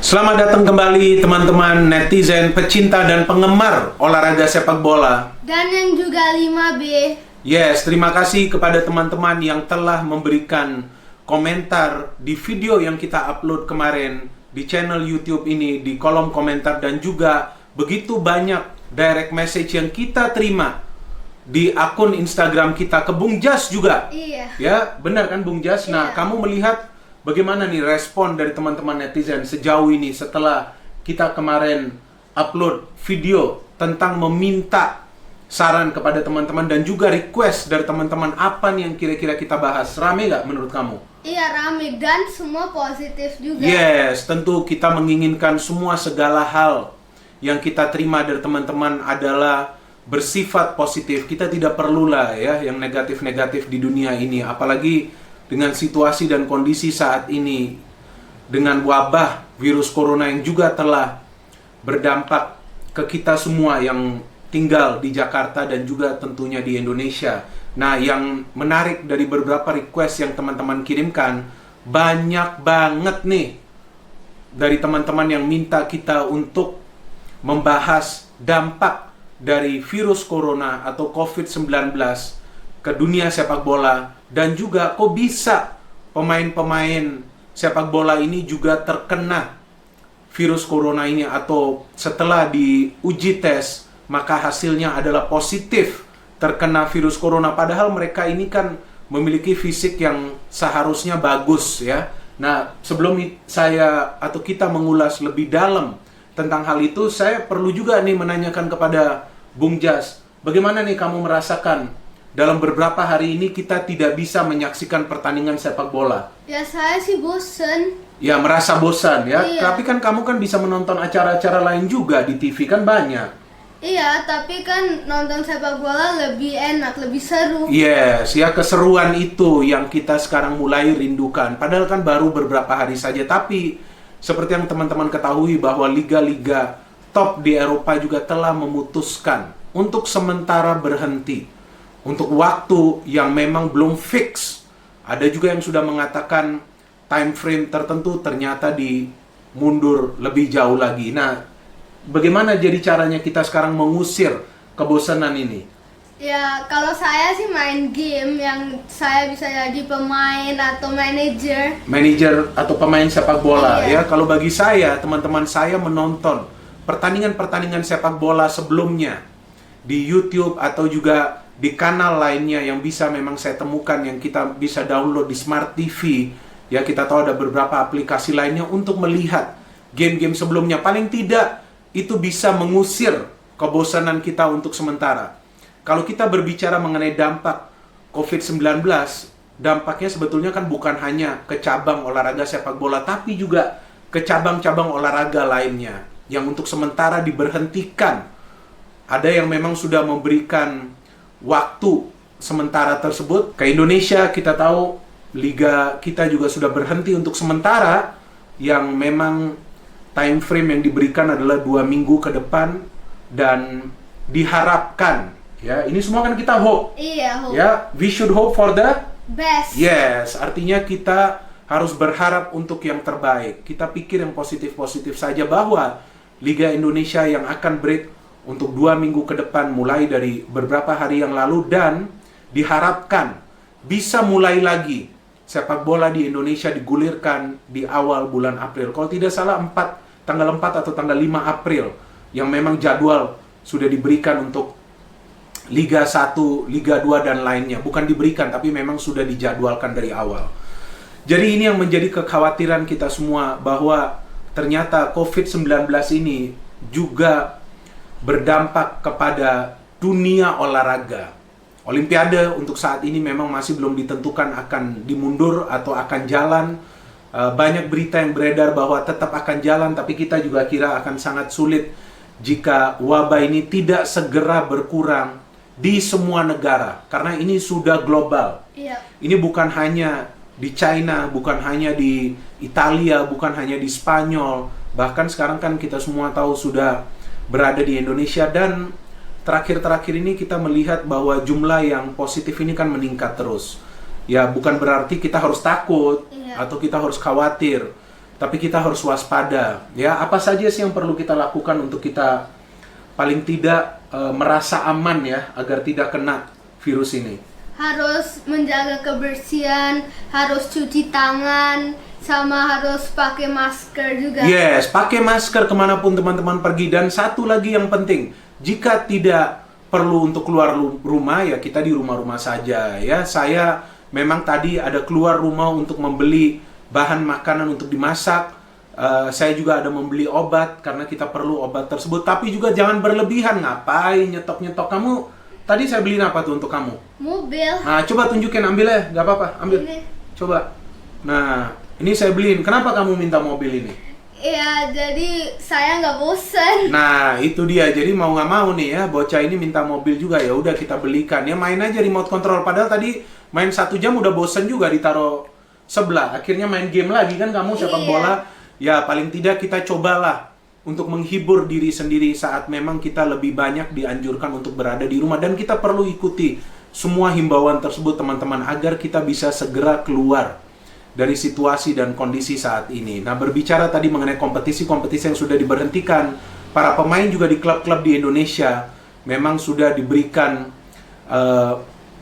Selamat datang kembali teman-teman netizen, pecinta dan penggemar olahraga sepak bola. Dan yang juga 5B. Yes, terima kasih kepada teman-teman yang telah memberikan komentar di video yang kita upload kemarin di channel YouTube ini, di kolom komentar, dan juga begitu banyak direct message yang kita terima di akun Instagram kita ke Bung Jas juga. Iya. Ya, benar kan Bung Jas? Nah, Iya. kamu melihat bagaimana nih respon dari teman-teman netizen sejauh ini setelah kita kemarin upload video tentang meminta saran kepada teman-teman dan juga request dari teman-teman apa nih yang kira-kira kita bahas? Rame nggak menurut kamu? Iya, rame dan semua positif juga. Yes, tentu kita menginginkan semua segala hal yang kita terima dari teman-teman adalah bersifat positif. Kita tidak perlulah ya yang negatif-negatif di dunia ini, apalagi dengan situasi dan kondisi saat ini, dengan wabah virus corona yang juga telah berdampak ke kita semua yang tinggal di Jakarta dan juga tentunya di Indonesia. Nah, yang menarik dari beberapa request yang teman-teman kirimkan, banyak banget nih dari teman-teman yang minta kita untuk membahas dampak dari virus corona atau COVID-19 ke dunia sepak bola, dan juga kok bisa pemain-pemain sepak bola ini juga terkena virus corona ini, atau setelah diuji tes maka hasilnya adalah positif terkena virus corona, padahal mereka ini kan memiliki fisik yang seharusnya bagus ya. Nah, sebelum saya atau kita mengulas lebih dalam tentang hal itu, saya perlu juga nih menanyakan kepada Bung Jas, bagaimana nih kamu merasakan dalam beberapa hari ini kita tidak bisa menyaksikan pertandingan sepak bola? Ya, saya sih bosen. Ya, merasa bosan ya. Iya. Tapi kan kamu kan bisa menonton acara-acara lain juga di TV kan banyak. Iya, tapi kan nonton sepak bola lebih enak, lebih seru. Yes, ya keseruan itu yang kita sekarang mulai rindukan. Padahal kan baru beberapa hari saja. Tapi seperti yang teman-teman ketahui bahwa liga-liga top di Eropa juga telah memutuskan untuk sementara berhenti untuk waktu yang memang belum fix. Ada juga yang sudah mengatakan time frame tertentu ternyata dimundur lebih jauh lagi. Nah, bagaimana jadi caranya kita sekarang mengusir kebosanan ini? Ya, kalau saya sih main game yang saya bisa jadi pemain atau manajer. Manajer atau pemain sepak bola. Iya. Ya, kalau bagi saya, teman-teman, saya menonton pertandingan-pertandingan sepak bola sebelumnya di YouTube atau juga di kanal lainnya yang bisa memang saya temukan, yang kita bisa download di Smart TV. Ya, kita tahu ada beberapa aplikasi lainnya untuk melihat game-game sebelumnya. Paling tidak itu bisa mengusir kebosanan kita untuk sementara. Kalau kita berbicara mengenai dampak COVID-19, dampaknya sebetulnya kan bukan hanya ke cabang olahraga sepak bola, tapi juga ke cabang-cabang olahraga lainnya yang untuk sementara diberhentikan. Ada yang memang sudah memberikan waktu sementara tersebut. Ke Indonesia kita tahu liga kita juga sudah berhenti untuk sementara, yang memang time frame yang diberikan adalah 2 minggu ke depan, dan diharapkan ya, ini semua kan kita hope. Iya, hope. Ya, we should hope for the Best. yes, artinya kita harus berharap untuk yang terbaik. Kita pikir yang positif-positif saja bahwa Liga Indonesia yang akan break untuk 2 minggu ke depan mulai dari beberapa hari yang lalu, dan diharapkan bisa mulai lagi sepak bola di Indonesia digulirkan di awal bulan April. Kalau tidak salah tanggal 4 atau tanggal 5 April yang memang jadwal sudah diberikan untuk Liga 1, Liga 2 dan lainnya. Bukan diberikan, tapi memang sudah dijadwalkan dari awal. Jadi ini yang menjadi kekhawatiran kita semua, bahwa ternyata COVID-19 ini juga berdampak kepada dunia olahraga. Olimpiade untuk saat ini memang masih belum ditentukan akan dimundur atau akan jalan. Banyak berita yang beredar bahwa tetap akan jalan, tapi kita juga kira akan sangat sulit jika wabah ini tidak segera berkurang di semua negara, karena ini sudah global. Iya. Ini bukan hanya di China, bukan hanya di Italia, bukan hanya di Spanyol, bahkan sekarang kan kita semua tahu sudah berada di Indonesia. Dan terakhir-terakhir ini kita melihat bahwa jumlah yang positif ini kan meningkat terus. Ya, bukan berarti kita harus takut Iya. atau kita harus khawatir, tapi kita harus waspada. Ya, apa saja sih yang perlu kita lakukan untuk kita paling tidak merasa aman ya, agar tidak kena virus ini? Harus menjaga kebersihan, harus cuci tangan, sama harus pakai masker juga. Yes, pakai masker kemanapun teman-teman pergi. Dan satu lagi yang penting, jika tidak perlu untuk keluar rumah, ya kita di rumah-rumah saja ya. Saya memang tadi ada keluar rumah untuk membeli bahan makanan untuk dimasak. Saya juga ada membeli obat karena kita perlu obat tersebut. Tapi juga jangan berlebihan. Ngapain nyetok-nyetok? Kamu tadi saya beliin apa tuh untuk kamu? Mobil. Nah, coba tunjukin, ambil ya, nggak apa-apa, ambil. Ini. Coba. Nah, ini saya beliin. Kenapa kamu minta mobil ini? Iya, jadi saya nggak bosan. Nah, itu dia. Jadi mau nggak mau nih ya, bocah ini minta mobil juga. Ya udah kita belikan. Ya main aja remote control. Padahal tadi main 1 jam udah bosan juga ditaruh sebelah. Akhirnya main game lagi kan kamu sepak bola. Ya paling tidak kita cobalah untuk menghibur diri sendiri saat memang kita lebih banyak dianjurkan untuk berada di rumah. Dan kita perlu ikuti semua himbauan tersebut teman-teman, agar kita bisa segera keluar dari situasi dan kondisi saat ini. Nah, berbicara tadi mengenai kompetisi-kompetisi yang sudah diberhentikan, para pemain juga di klub-klub di Indonesia memang sudah diberikan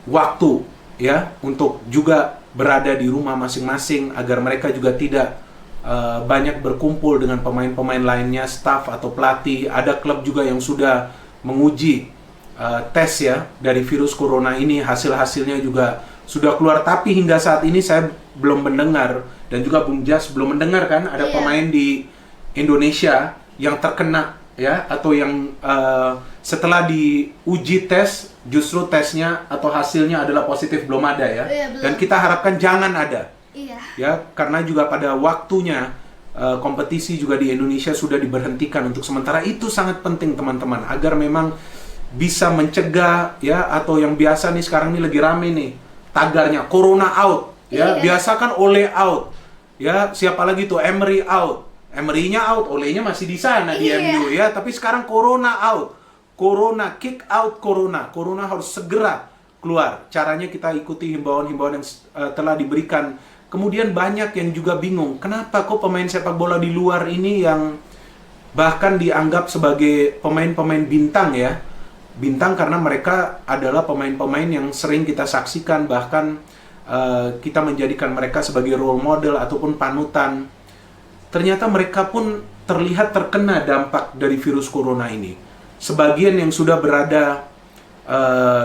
waktu ya untuk juga berada di rumah masing-masing, agar mereka juga tidak banyak berkumpul dengan pemain-pemain lainnya, staf atau pelatih. Ada klub juga yang sudah menguji tes ya dari virus corona ini, hasil-hasilnya juga sudah keluar. Tapi hingga saat ini saya belum mendengar, dan juga Bung Jas belum mendengar kan ada pemain di Indonesia yang terkena ya, atau yang setelah diuji tes justru tesnya atau hasilnya adalah positif. Belum ada ya. Belum. Dan kita harapkan jangan ada. Iya. Ya, karena juga pada waktunya kompetisi juga di Indonesia sudah diberhentikan untuk sementara. Itu sangat penting teman-teman, agar memang bisa mencegah ya, atau yang biasa nih sekarang ini lagi rame nih tagarnya Corona out ya. Iya. Biasa kan Ole out ya, siapa lagi tuh, Emery out. Emery-nya out, Ole-nya masih di sana di MU ya. Tapi sekarang Corona out, Corona kick out, Corona harus segera keluar. Caranya kita ikuti himbauan-himbauan yang telah diberikan. Kemudian banyak yang juga bingung, kenapa kok pemain sepak bola di luar ini yang bahkan dianggap sebagai pemain-pemain bintang ya. Bintang karena mereka adalah pemain-pemain yang sering kita saksikan, bahkan kita menjadikan mereka sebagai role model ataupun panutan. Ternyata mereka pun terlihat terkena dampak dari virus corona ini. Sebagian yang sudah berada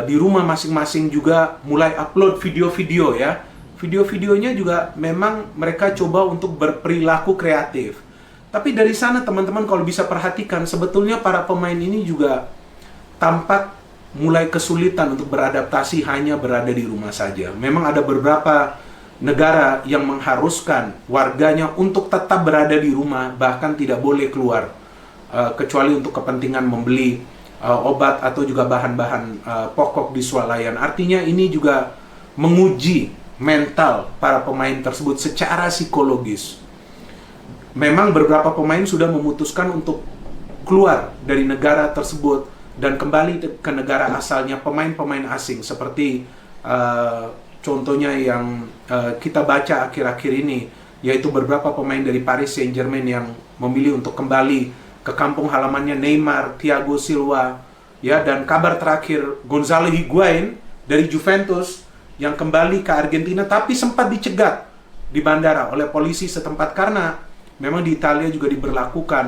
di rumah masing-masing juga mulai upload video-video ya. Video-videonya juga memang mereka coba untuk berperilaku kreatif. Tapi dari sana teman-teman kalau bisa perhatikan, sebetulnya para pemain ini juga tampak mulai kesulitan untuk beradaptasi hanya berada di rumah saja. Memang ada beberapa negara yang mengharuskan warganya untuk tetap berada di rumah, bahkan tidak boleh keluar, kecuali untuk kepentingan membeli obat atau juga bahan-bahan pokok di swalayan. Artinya ini juga menguji mental para pemain tersebut secara psikologis. Memang beberapa pemain sudah memutuskan untuk keluar dari negara tersebut dan kembali ke negara asalnya, pemain-pemain asing seperti contohnya yang kita baca akhir-akhir ini, yaitu beberapa pemain dari Paris Saint-Germain yang memilih untuk kembali ke kampung halamannya, Neymar, Thiago Silva ya, dan kabar terakhir Gonzalo Higuain dari Juventus yang kembali ke Argentina, tapi sempat dicegat di bandara oleh polisi setempat karena memang di Italia juga diberlakukan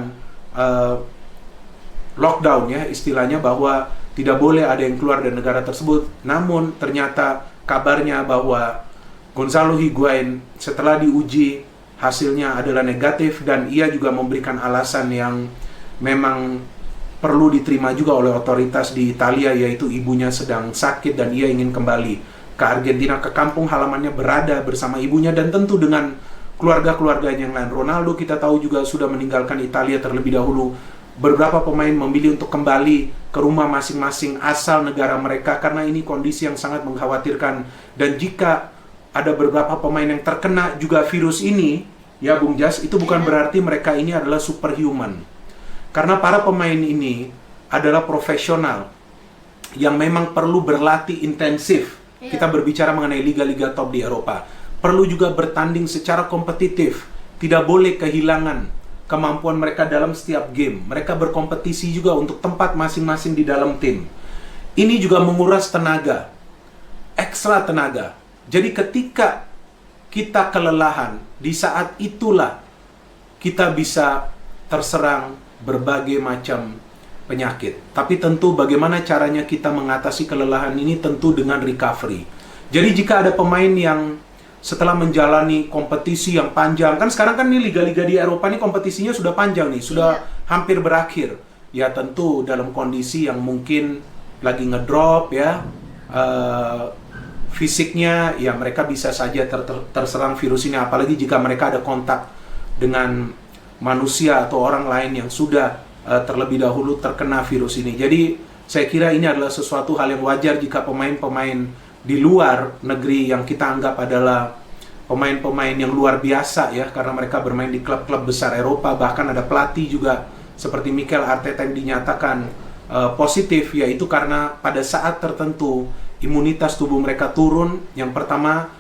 lockdown ya, istilahnya, bahwa tidak boleh ada yang keluar dari negara tersebut. Namun ternyata kabarnya bahwa Gonzalo Higuain setelah diuji hasilnya adalah negatif, dan ia juga memberikan alasan yang memang perlu diterima juga oleh otoritas di Italia, yaitu ibunya sedang sakit dan ia ingin kembali ke Argentina, ke kampung halamannya, berada bersama ibunya dan tentu dengan keluarga-keluarganya yang lain. Ronaldo kita tahu juga sudah meninggalkan Italia terlebih dahulu. Beberapa pemain memilih untuk kembali ke rumah masing-masing asal negara mereka karena ini kondisi yang sangat mengkhawatirkan. Dan jika ada beberapa pemain yang terkena juga virus ini, ya Bung Jas, itu bukan berarti mereka ini adalah superhuman. Karena para pemain ini adalah profesional yang memang perlu berlatih intensif. Kita berbicara mengenai liga-liga top di Eropa. Perlu juga bertanding secara kompetitif tidak boleh kehilangan kemampuan mereka dalam setiap game. Mereka berkompetisi juga untuk tempat masing-masing di dalam tim. Ini juga menguras tenaga, ekstra tenaga. Jadi ketika kita kelelahan, di saat itulah kita bisa terserang berbagai macam penyakit. Tapi tentu bagaimana caranya kita mengatasi kelelahan ini tentu dengan recovery. Jadi jika ada pemain yang setelah menjalani kompetisi yang panjang, kan sekarang kan nih liga-liga di Eropa nih kompetisinya sudah panjang nih, sudah hampir berakhir. Ya tentu dalam kondisi yang mungkin lagi ngedrop ya, fisiknya ya mereka bisa saja terserang virus ini, apalagi jika mereka ada kontak dengan manusia atau orang lain yang sudah terlebih dahulu terkena virus ini. Jadi saya kira ini adalah sesuatu hal yang wajar jika pemain-pemain di luar negeri yang kita anggap adalah pemain-pemain yang luar biasa ya, karena mereka bermain di klub-klub besar Eropa, bahkan ada pelatih juga seperti Mikel Arteta yang dinyatakan positif, yaitu karena pada saat tertentu imunitas tubuh mereka turun. Yang pertama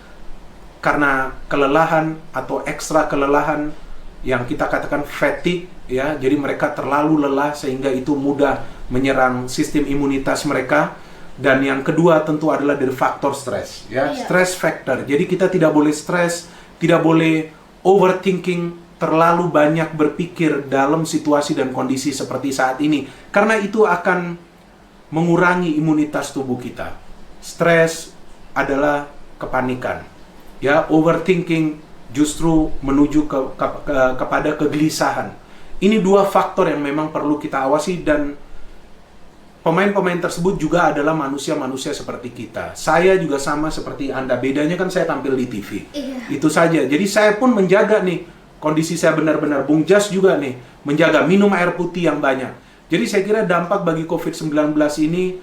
karena kelelahan atau ekstra kelelahan yang kita katakan fatigue ya, jadi mereka terlalu lelah sehingga itu mudah menyerang sistem imunitas mereka. Dan yang kedua tentu adalah dari faktor stres ya, stress factor. Jadi kita tidak boleh stres, tidak boleh overthinking, terlalu banyak berpikir dalam situasi dan kondisi seperti saat ini, karena itu akan mengurangi imunitas tubuh kita. Stres adalah kepanikan ya, overthinking justru menuju kepada kegelisahan. Ini dua faktor yang memang perlu kita awasi, dan pemain-pemain tersebut juga adalah manusia-manusia seperti kita. Saya juga sama seperti Anda, bedanya kan saya tampil di TV. Itu saja. Jadi saya pun menjaga nih kondisi saya benar-benar. Bung Jas juga nih menjaga, minum air putih yang banyak. Jadi saya kira dampak bagi COVID-19 ini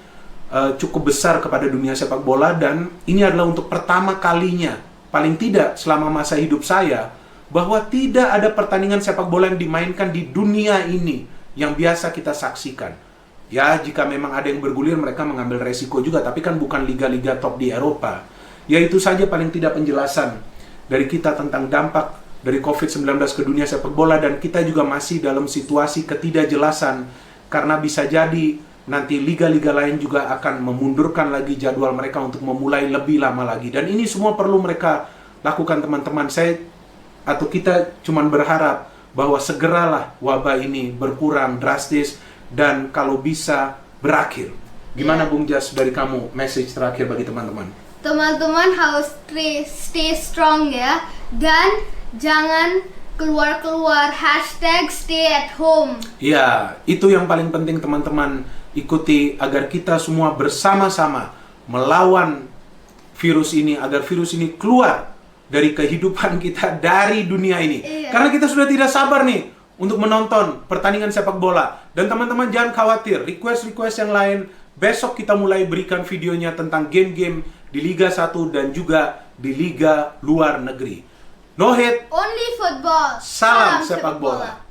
cukup besar kepada dunia sepak bola, dan ini adalah untuk pertama kalinya, paling tidak selama masa hidup saya, bahwa tidak ada pertandingan sepak bola yang dimainkan di dunia ini yang biasa kita saksikan. Ya, jika memang ada yang bergulir, mereka mengambil resiko juga, tapi kan bukan liga-liga top di Eropa. Ya itu saja paling tidak penjelasan dari kita tentang dampak dari COVID-19 ke dunia sepak bola, dan kita juga masih dalam situasi ketidakjelasan, karena bisa jadi nanti liga-liga lain juga akan memundurkan lagi jadwal mereka untuk memulai lebih lama lagi. Dan ini semua perlu mereka lakukan, teman-teman. Kita cuman berharap bahwa segeralah wabah ini berkurang drastis, dan kalau bisa berakhir. Gimana Bung Jas, dari kamu message terakhir bagi teman-teman? Teman-teman harus stay strong ya, dan jangan keluar-keluar. #stay at home. Ya, itu yang paling penting teman-teman ikuti, agar kita semua bersama-sama melawan virus ini, agar virus ini keluar dari kehidupan kita, dari dunia ini. Karena kita sudah tidak sabar nih untuk menonton pertandingan sepak bola. Dan teman-teman jangan khawatir, request-request yang lain besok kita mulai berikan videonya tentang game-game di Liga 1 dan juga di Liga luar negeri. No hate, only football. salam sepak bola.